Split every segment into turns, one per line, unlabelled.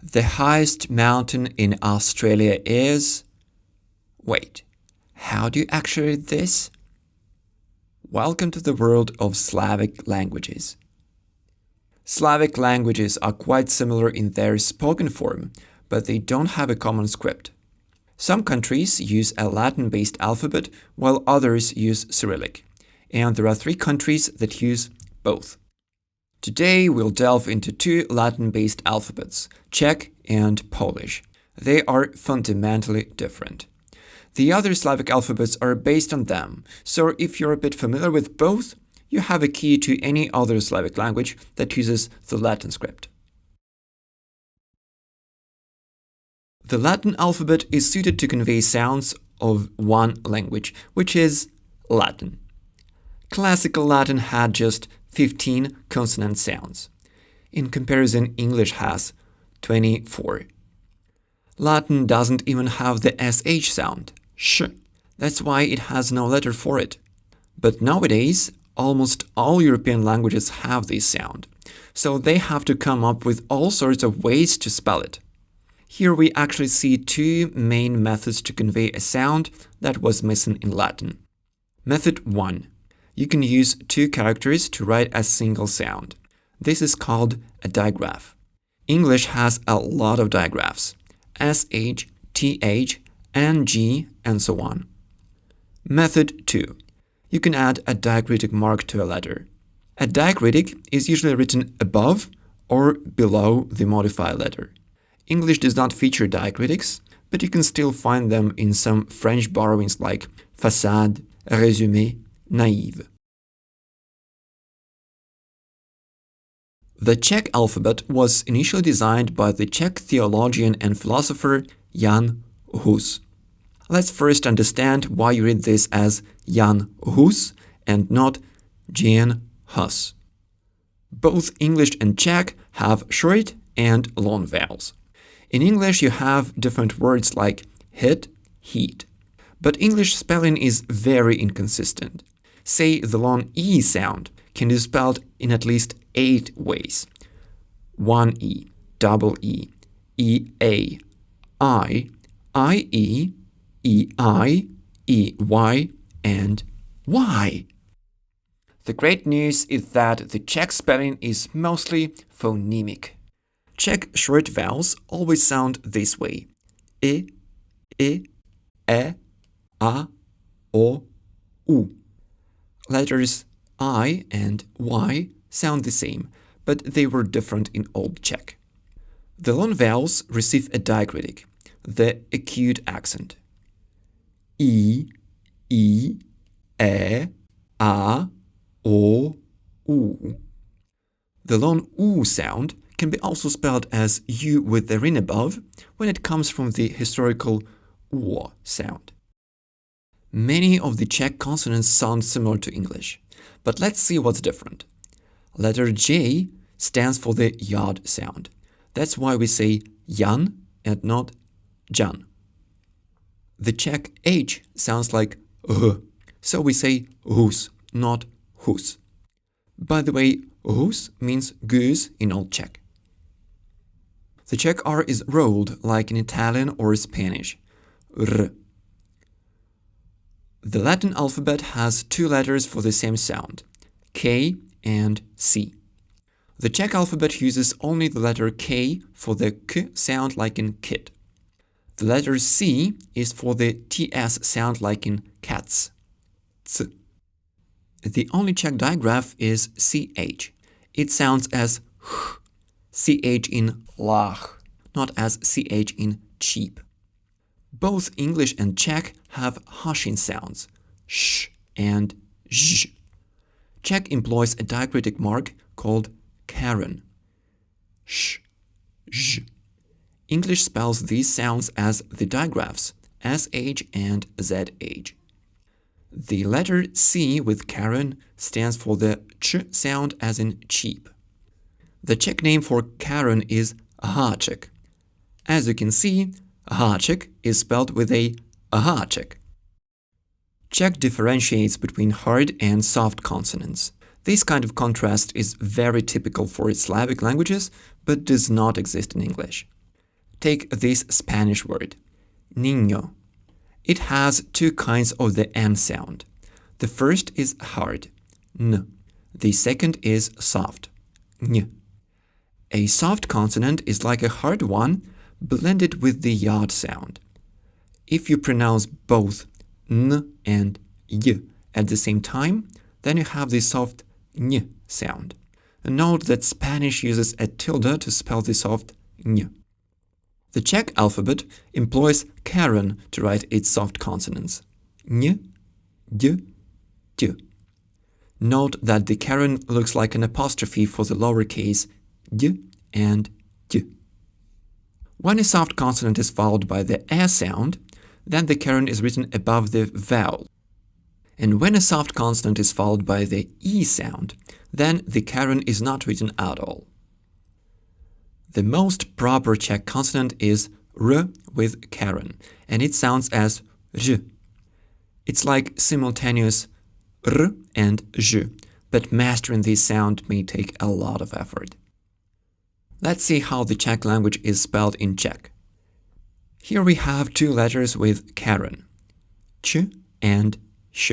The highest mountain in Australia is... Wait, how do you actually read this? Welcome to the world of Slavic languages. Slavic languages are quite similar in their spoken form, but they don't have a common script. Some countries use a Latin-based alphabet, while others use Cyrillic. And there are 3 countries that use both. Today we'll delve into 2 Latin-based alphabets, Czech and Polish. They are fundamentally different. The other Slavic alphabets are based on them, so if you're a bit familiar with both, you have a key to any other Slavic language that uses the Latin script. The Latin alphabet is suited to convey sounds of one language, which is Latin. Classical Latin had just 15 consonant sounds. In comparison, English has 24. Latin doesn't even have the SH sound, sh. That's why it has no letter for it. But nowadays, almost all European languages have this sound, so they have to come up with all sorts of ways to spell it. Here we actually see 2 main methods to convey a sound that was missing in Latin. Method 1. You can use 2 characters to write a single sound. This is called a digraph. English has a lot of digraphs: SH, TH, NG, and so on. Method 2. You can add a diacritic mark to a letter. A diacritic is usually written above or below the modified letter. English does not feature diacritics, but you can still find them in some French borrowings like façade, résumé, naïve. The Czech alphabet was initially designed by the Czech theologian and philosopher Jan Hus. Let's first understand why you read this as Jan Hus and not Jan Hus. Both English and Czech have short and long vowels. In English you have different words like hit, heat. But English spelling is very inconsistent. Say the long E sound can be spelled in at least 8 ways. 1 E, double E, E-A, I, I-E, E-I, E-Y, and Y. The great news is that the Czech spelling is mostly phonemic. Czech short vowels always sound this way: I, E, A, O, U. Letters I and Y sound the same, but they were different in Old Czech. The long vowels receive a diacritic, the acute accent. I, E, A, O, U. The long U sound can be also spelled as U with the ring above when it comes from the historical O sound. Many of the Czech consonants sound similar to English, but let's see what's different. Letter J stands for the yod sound. That's why we say Jan and not Jan. The Czech H sounds like so we say Hus, not Hus. By the way, Hus means goose in Old Czech. The Czech R is rolled like in Italian or Spanish. R. The Latin alphabet has 2 letters for the same sound, K and C. The Czech alphabet uses only the letter K for the K sound like in kid. The letter C is for the TS sound like in cats. C. The only Czech digraph is CH. It sounds as CH in lach, not as CH in cheap. Both English and Czech have hushing sounds, sh and zh. Czech employs a diacritic mark called Karen, sh, zh. English spells these sounds as the digraphs, sh and zh. The letter C with Karen stands for the ch sound as in cheap. The Czech name for Karen is háček. As you can see, háček is spelled with a háček. Czech differentiates between hard and soft consonants. This kind of contrast is very typical for Slavic languages, but does not exist in English. Take this Spanish word, niño. It has two kinds of the M sound. The first is hard, n. The second is soft, ny. A soft consonant is like a hard one blended with the yod sound. If you pronounce both n and y at the same time, then you have the soft ny sound. Note that Spanish uses a tilde to spell the soft ny. The Czech alphabet employs caron to write its soft consonants, ny, d, t. Note that the caron looks like an apostrophe for the lowercase d and t. When a soft consonant is followed by the e sound, then the caron is written above the vowel. And when a soft consonant is followed by the e sound, then the caron is not written at all. The most proper Czech consonant is r with caron, and it sounds as j. It's like simultaneous r and j, but mastering this sound may take a lot of effort. Let's see how the Czech language is spelled in Czech. Here we have two letters with caron, ch and sh.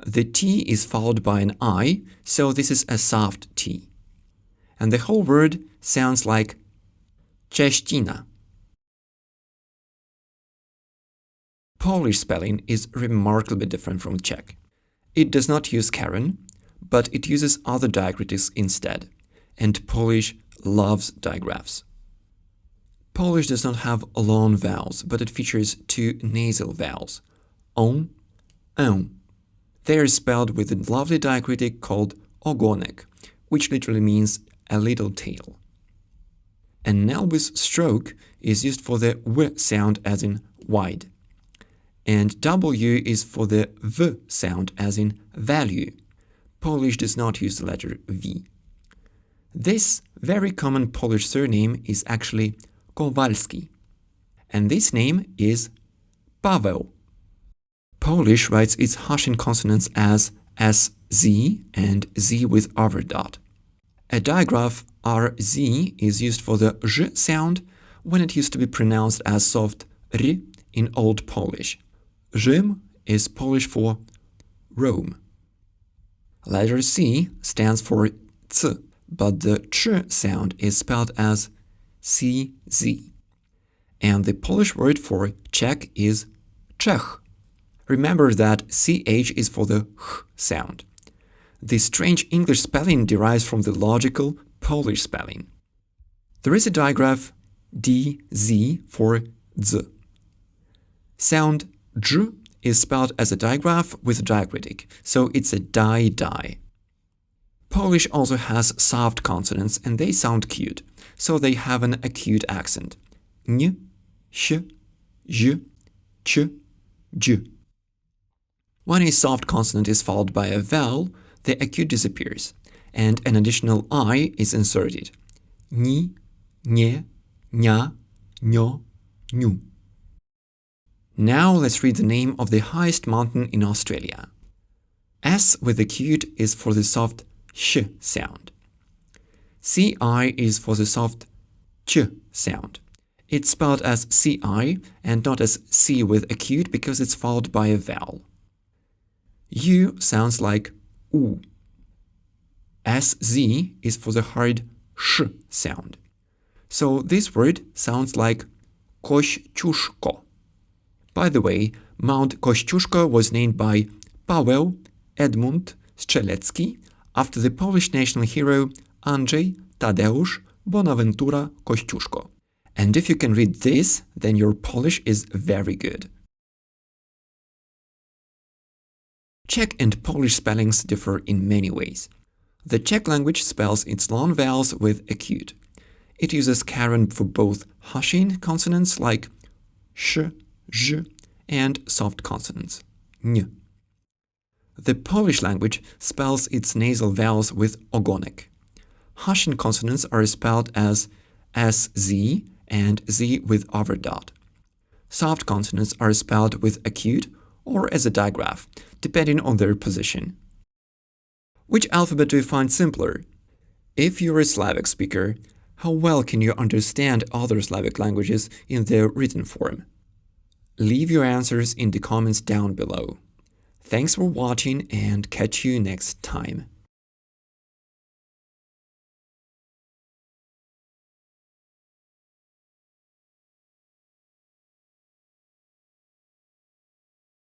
The T is followed by an I, so this is a soft T. And the whole word sounds like cześćina. Polish spelling is remarkably different from Czech. It does not use caron, but it uses other diacritics instead, and Polish loves digraphs. Polish does not have long vowels, but it features two nasal vowels, on, on. They are spelled with a lovely diacritic called ogonek, which literally means a little tail. An Elvis stroke is used for the w sound as in wide, and w is for the v sound as in value. Polish does not use the letter v. This very common Polish surname is actually Kowalski, and this name is Paweł. Polish writes its Hasian consonants as sz and z with overdot. A digraph rz is used for the zh sound when it used to be pronounced as soft r in Old Polish. Rzym is Polish for Rome. Letter C stands for c, but the ch sound is spelled as cz. And the Polish word for Czech is Czech. Remember that ch is for the h sound. The strange English spelling derives from the logical Polish spelling. There is a digraph dz for z. Sound j is spelled as a digraph with a diacritic, so it's a die. Polish also has soft consonants and they sound cute, so they have an acute accent. N, sh, j, ch, j. When a soft consonant is followed by a vowel, the acute disappears, and an additional I is inserted. Ni, nie, nya, nyo, nyu. Now let's read the name of the highest mountain in Australia. S with acute is for the soft sh sound. Ci is for the soft ch sound. It's spelled as ci and not as c with acute because it's followed by a vowel. U sounds like u. Sz is for the hard sh sound. So this word sounds like Kościuszko. By the way, Mount Kościuszko was named by Paweł Edmund Strzelecki after the Polish national hero Andrzej Tadeusz Bonaventura Kościuszko. And if you can read this, then your Polish is very good. Czech and Polish spellings differ in many ways. The Czech language spells its long vowels with acute. It uses caron for both Hasian consonants like sh, zh, and soft consonants, ny. The Polish language spells its nasal vowels with ogonek. Hasian consonants are spelled as sz and z with overdot. Soft consonants are spelled with acute or as a digraph, depending on their position. Which alphabet do you find simpler? If you're a Slavic speaker, How well can you understand other Slavic languages in their written form? Leave your answers in the comments down below. Thanks for watching and catch you next time.